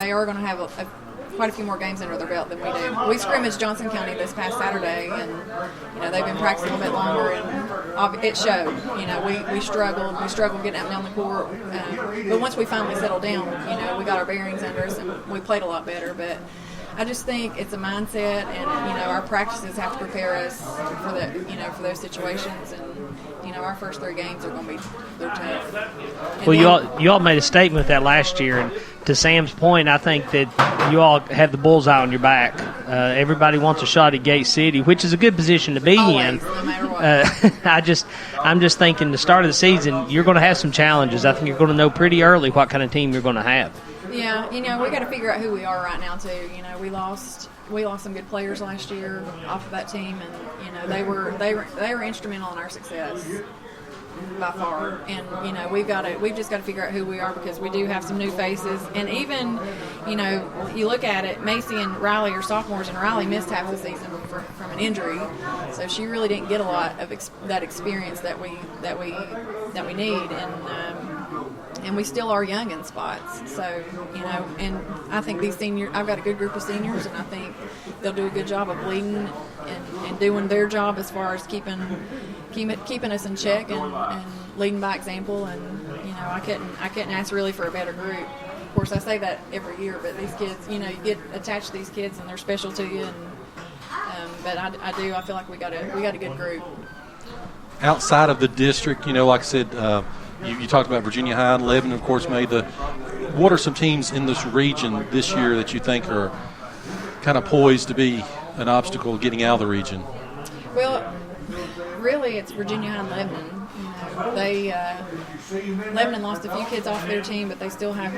they are going to have quite a few more games under their belt than we do. We scrimmaged Johnson County this past Saturday, and they've been practicing a little bit longer, and it showed. We struggled. We struggled getting out and down the court, but once we finally settled down, we got our bearings under us, and we played a lot better. But I just think it's a mindset, and our practices have to prepare us for that, for those situations. And our first 3 games are going to be tough. Well, you all made a statement with that last year, and to Sam's point, I think that you all have the bullseye on your back. Everybody wants a shot at Gate City, which is a good position to be Always, in. no matter what. I'm just thinking the start of the season, you're going to have some challenges. I think you're going to know pretty early what kind of team you're going to have. Yeah, we got to figure out who we are right now too. We lost some good players last year off of that team, and they were instrumental in our success by far. And we've just got to figure out who we are, because we do have some new faces. And even you look at it, Macy and Riley are sophomores, and Riley missed half the season from an injury, so she really didn't get a lot of that experience that we need. And we still are young in spots. So, and I think these seniors, I've got a good group of seniors, and I think they'll do a good job of leading and doing their job as far as keeping us in check and leading by example. And, I couldn't ask really for a better group. Of course, I say that every year, but these kids, you get attached to these kids, and they're special to you. But I feel like we got a good group. Outside of the district, like I said, you talked about Virginia High and Lebanon, of course, made the. What are some teams in this region this year that you think are kind of poised to be an obstacle getting out of the region? Well, really, it's Virginia High and Lebanon. Lebanon lost a few kids off their team, but they still have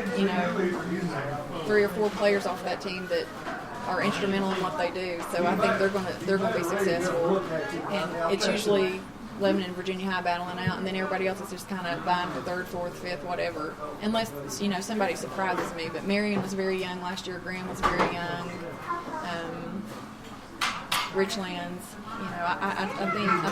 3 or 4 players off that team that are instrumental in what they do. So I think they're going to be successful, and it's usually Lebanon and Virginia High battling out, and then everybody else is just kind of vying for 3rd, 4th, 5th, whatever. Unless somebody surprises me. But Marion was very young last year. Graham was very young. Richlands. I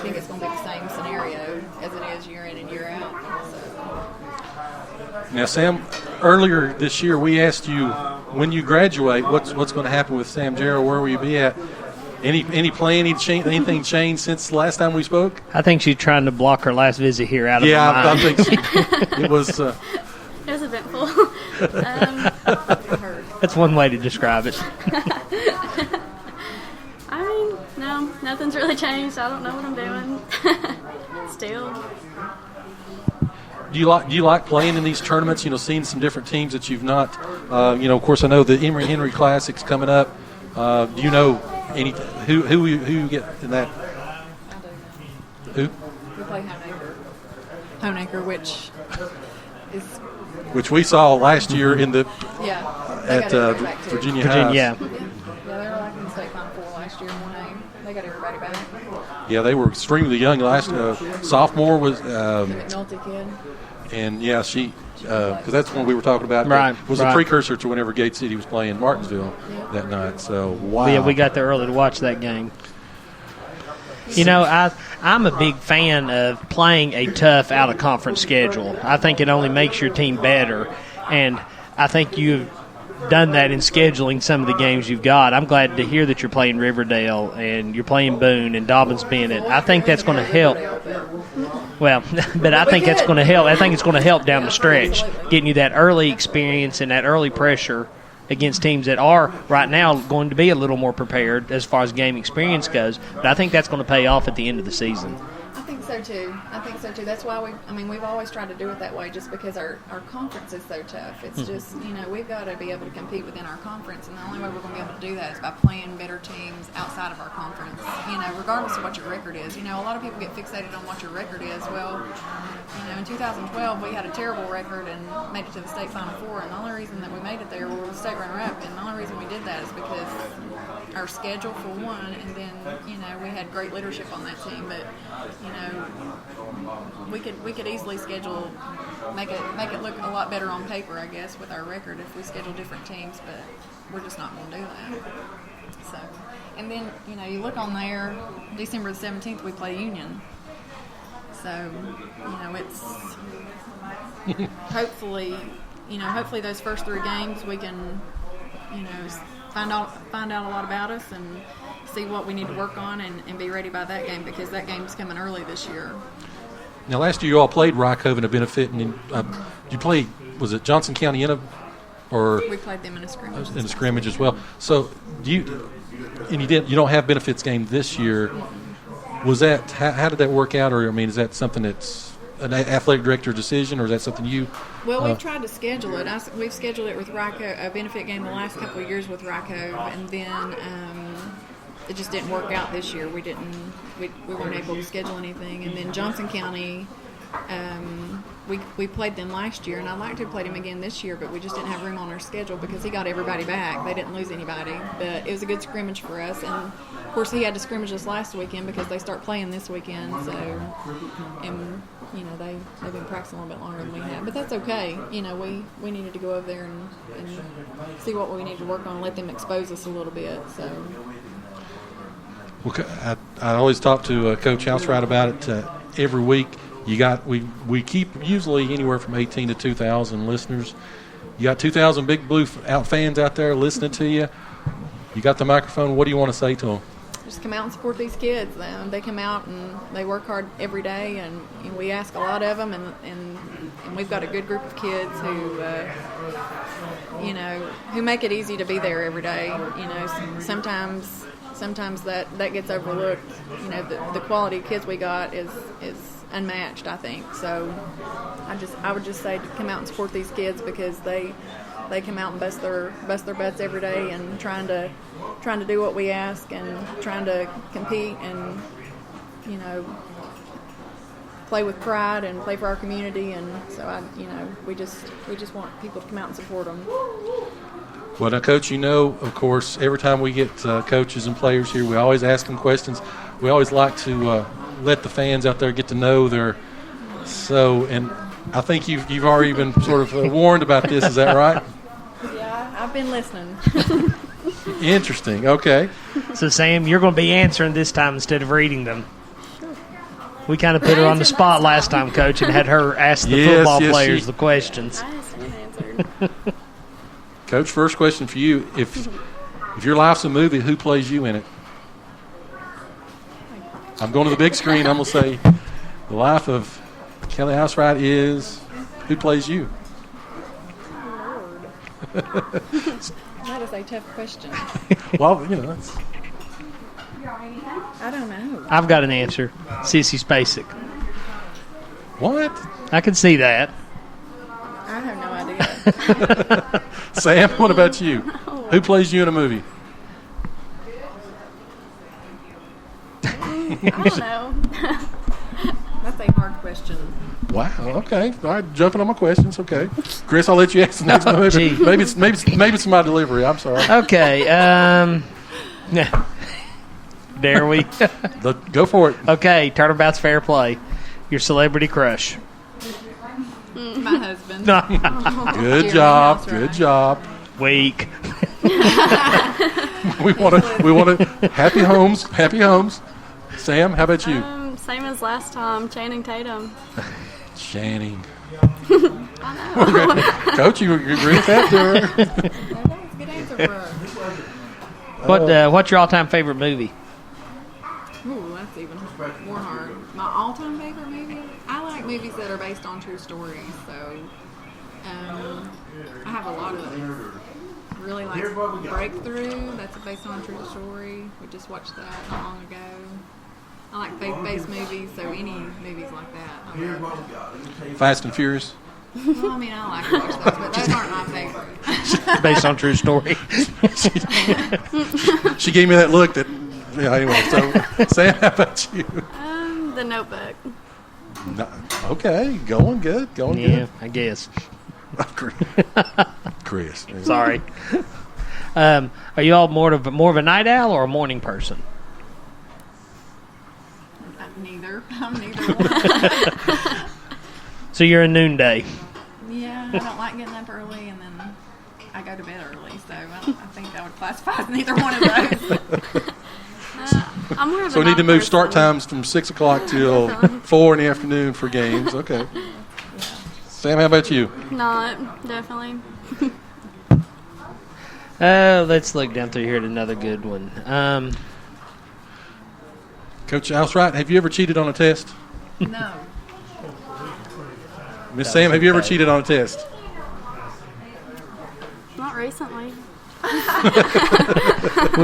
think it's going to be the same scenario as it is year in and year out. So. Now, Sam, earlier this year we asked you, when you graduate, what's going to happen with Sam Jarrell? Where will you be at? Any plan? Anything changed since the last time we spoke? I think she's trying to block her last visit here out of her mind. I think it was. It was eventful. That's one way to describe it. No, nothing's really changed. I don't know what I'm doing. Still. Do you like playing in these tournaments? Seeing some different teams that you've not. Of course, I know the Emory Henry Classic's coming up. Do you know who you get in that? I do. Who? We play Honaker, which we saw last year in the at Virginia High. Yeah, they were like in the state final 4 last year in 1A. They got everybody back. Yeah, they were extremely young last. Sophomore was. McNulty kid. And she. Because that's when we were talking about. Right. Was a precursor to whenever Gate City was playing Martinsville that night. So wow. Yeah, we got there early to watch that game. I'm a big fan of playing a tough out-of-conference schedule. I think it only makes your team better, and I think you've done that in scheduling some of the games you've got. I'm glad to hear that you're playing Riverdale and you're playing Boone and Dobbins-Bennett. I think that's going to help. Well, but I think that's going to help. I think it's going to help down the stretch, getting you that early experience and that early pressure against teams that are right now going to be a little more prepared as far as game experience goes. But I think that's going to pay off at the end of the season. I think so too. That's why we've always tried to do it that way, just because our conference is so tough. It's just, we've got to be able to compete within our conference, and the only way we're going to be able to do that is by playing better teams outside of our conference, regardless of what your record is. A lot of people get fixated on what your record is. Well, in 2012 we had a terrible record and made it to the state final 4, and the only reason that we made it there, we were the state runner-up, and the only reason we did that is because our schedule for one, and then we had great leadership on that team. But we could easily schedule, make it look a lot better on paper, I guess, with our record if we schedule different teams. But we're just not going to do that. So, and then you look on there, December the 17th we play Union. So it's hopefully those first 3 games we can find out a lot about us and see what we need to work on and be ready by that game, because that game's coming early this year. Now, last year you all played Rycove in a benefit, and you played, was it Johnson County or We played them in a scrimmage. in a scrimmage as well. So you don't have benefits game this year. Was that how did that work out? Or I mean, is that something that's an athletic director decision, or is that something you? Well, we've tried to schedule it. We've scheduled it with Rycove, a benefit game the last couple of years with Rycove, and then it just didn't work out this year. We weren't able to schedule anything. And then Johnson County, we played them last year, and I'd like to have played him again this year, but we just didn't have room on our schedule because he got everybody back. They didn't lose anybody, but it was a good scrimmage for us. And of course, he had to scrimmage us last weekend because they start playing this weekend. So, and they've been practicing a little bit longer than we have, but that's okay. We needed to go over there and see what we need to work on, and let them expose us a little bit. So. Well, I always talk to Coach Housewright about it every week. We keep usually anywhere from 18 to 2,000 listeners. You got 2,000 Big Blue fans out there listening to you. You got the microphone. What do you want to say to them? Just come out and support these kids. They come out and they work hard every day, and we ask a lot of them, and we've got a good group of kids who make it easy to be there every day. Sometimes that gets overlooked. The quality of kids we got is unmatched, I think. So I would just say to come out and support these kids, because they come out and bust their butts every day and trying to do what we ask and trying to compete and play with pride and play for our community. And so we just want people to come out and support them. Well, now, Coach, of course, every time we get coaches and players here, we always ask them questions. We always like to let the fans out there get to know and I think you've already been sort of warned about this. Is that right? Yeah, I've been listening. Interesting. Okay. So, Sam, you're going to be answering this time instead of reading them. We kind of put her on the spot last time, Coach, and had her ask the football players the questions. I just answered. Coach, first question for you. If your life's a movie, who plays you in it? I'm going to the big screen. I'm going to say the life of Kelly Housewright is who plays you? That is a tough question. Well, I don't know. I've got an answer. Sissy Spacek. What? I can see that. I have no idea. Sam, what about you? Who plays you in a movie? I don't know. That's a hard question. Wow. Okay. All right. Jumping on my questions. Okay. Chris, I'll let you ask the next one. Gee. Maybe it's my delivery. I'm sorry. Okay. Dare we? Go for it. Okay. Turnabout's fair play. Your celebrity crush. My husband. Good Jeremy job. Housewright. Good job. Weak. We want to happy homes. Happy homes. Sam, how about you? Same as last time, Channing Tatum. Channing. I know. Okay. Coach, you agree with that? That's a good answer for us. What's your all-time favorite movie? Ooh, that's even more hard. My all-time favorite movie? I like movies that are based on true stories. So, I have a lot of those. Really like Breakthrough. That's based on a true story. We just watched that not long ago. I like faith-based movies, so any movies like that. I love. Fast and Furious. Well, I mean, I like to watch those, but those aren't my favorite. Based on true story. She gave me that look that. Yeah. Anyway, so Sam, how about you? The Notebook. No, okay, going good. Yeah, I guess. Chris. Sorry. Are you all more of a night owl or a morning person? Neither. I'm neither one. So you're a noonday. Yeah, I don't like getting up early, and then I go to bed early, so I think I would classify as neither one of those. I'm more of So a we need to night move start person. times from 6 o'clock till 4 in the afternoon for games. Okay. Sam, how about you? Not, definitely. Let's look down through here at another good one. Coach Alsright, have you ever cheated on a test? No. Miss Sam, have you ever cheated on a test? Not recently.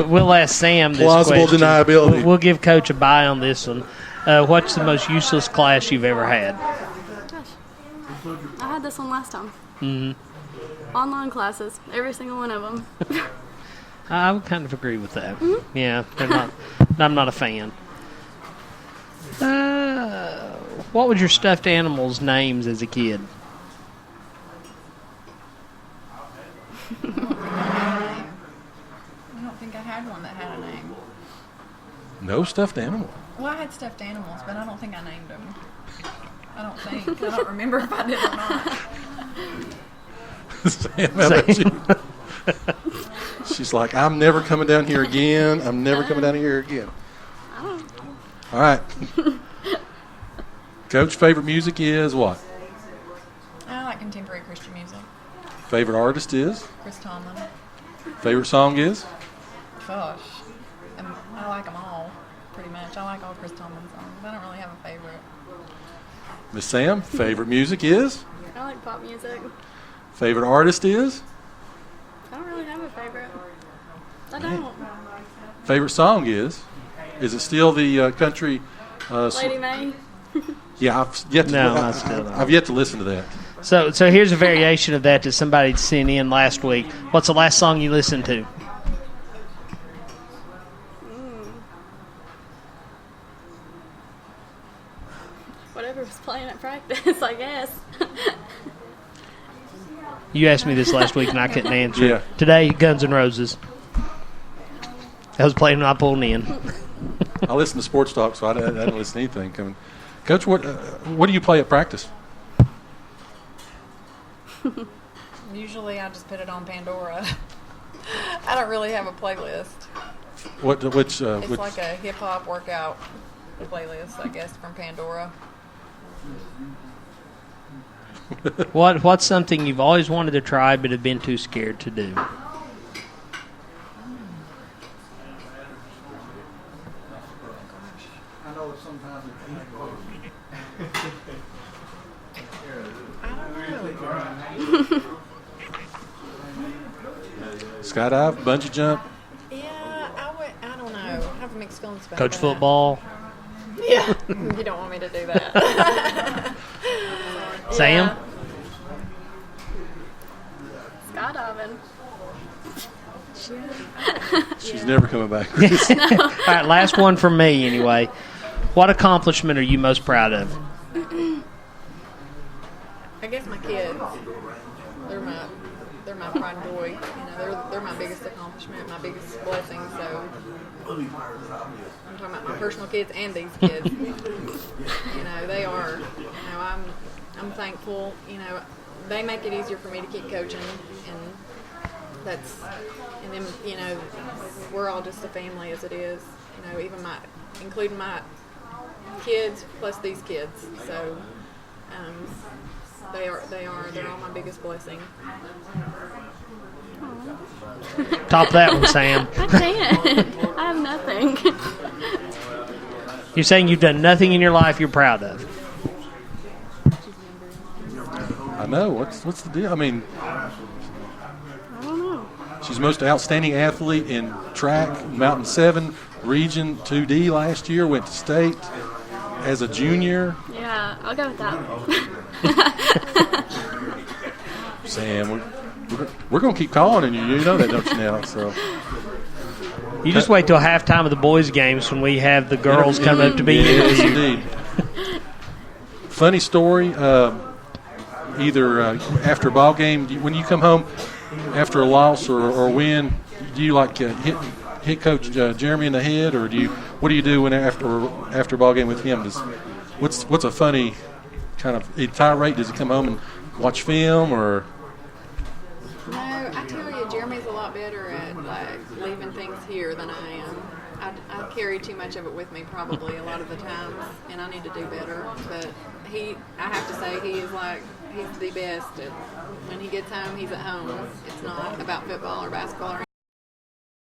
We'll ask Sam this Plausible question. deniability. We'll give Coach a bye on this one. What's the most useless class you've ever had? Gosh. I had this one last time. Mm-hmm. Online classes. Every single one of them. I would kind of agree with that. Yeah, I'm not a fan. What was your stuffed animals' names as a kid? I don't think I had one that had a name. No stuffed animal. Well, I had stuffed animals, but I don't think I named them. I don't think. I don't remember if I did or not. Sam, how about you? She's like, I'm never coming down here again. I'm never coming down here again. All right. Coach, favorite music is what? I like contemporary Christian music. Favorite artist is? Chris Tomlin. Favorite song is? Gosh. I like them all, pretty much. I like all Chris Tomlin songs. I don't really have a favorite. Miss Sam, favorite music is? I like pop music. Favorite artist is? I don't really have a favorite. I don't. Favorite song is? Is it still the country? Lady May. Yeah, I've yet to. No, I still don't. I've yet to listen to that. So here's a variation of that somebody sent in last week. What's the last song you listened to? Whatever was playing at practice, I guess. You asked me this last week and I couldn't answer. Yeah. Today, Guns N' Roses. I was playing and I pulled in. I listen to sports talk, so I didn't listen to anything coming. Coach, what do you play at practice? Usually I just put it on Pandora. I don't really have a playlist. Which? It's like a hip-hop workout playlist, I guess, from Pandora. What's something you've always wanted to try but have been too scared to do? Skydive, bungee jump. Yeah, I don't know. I have mixed feelings about Coach that. football? Yeah. You don't want me to do that. Sam? Skydiving. She's never coming back. All right, last one from me anyway. What accomplishment are you most proud of? I guess my kids. They're my pride and joy. You know, they're my biggest accomplishment, my biggest blessing. So I'm talking about my personal kids and these kids. You know, they are. You know, I'm thankful. You know, they make it easier for me to keep coaching, and then you know, we're all just a family as it is. You know, even including my kids plus these kids. So they're all my biggest blessing. Top that one, Sam. I can't. I have nothing. You're saying you've done nothing in your life you're proud of. I know. What's the deal? I mean, I don't know. she's the most outstanding athlete in track, Mountain 7, Region 2D last year, went to state as a junior. Yeah, I'll go with that. Sam, we're going to keep calling on you. You know that, don't you now? So You just wait till halftime of the boys' games when we have the girls come up to be yes, interviewed. indeed. Funny story. Either after a ball game, when you come home after a loss or win, do you like hit Coach Jeremy in the head, or what do you do when after a ball game with him? What's a funny kind of tirade? Does he come home and watch film, or? No, I tell you, Jeremy's a lot better at like leaving things here than I am. I carry too much of it with me probably a lot of the times, and I need to do better. But I have to say, he's the best. When he gets home, he's at home. It's not about football or basketball or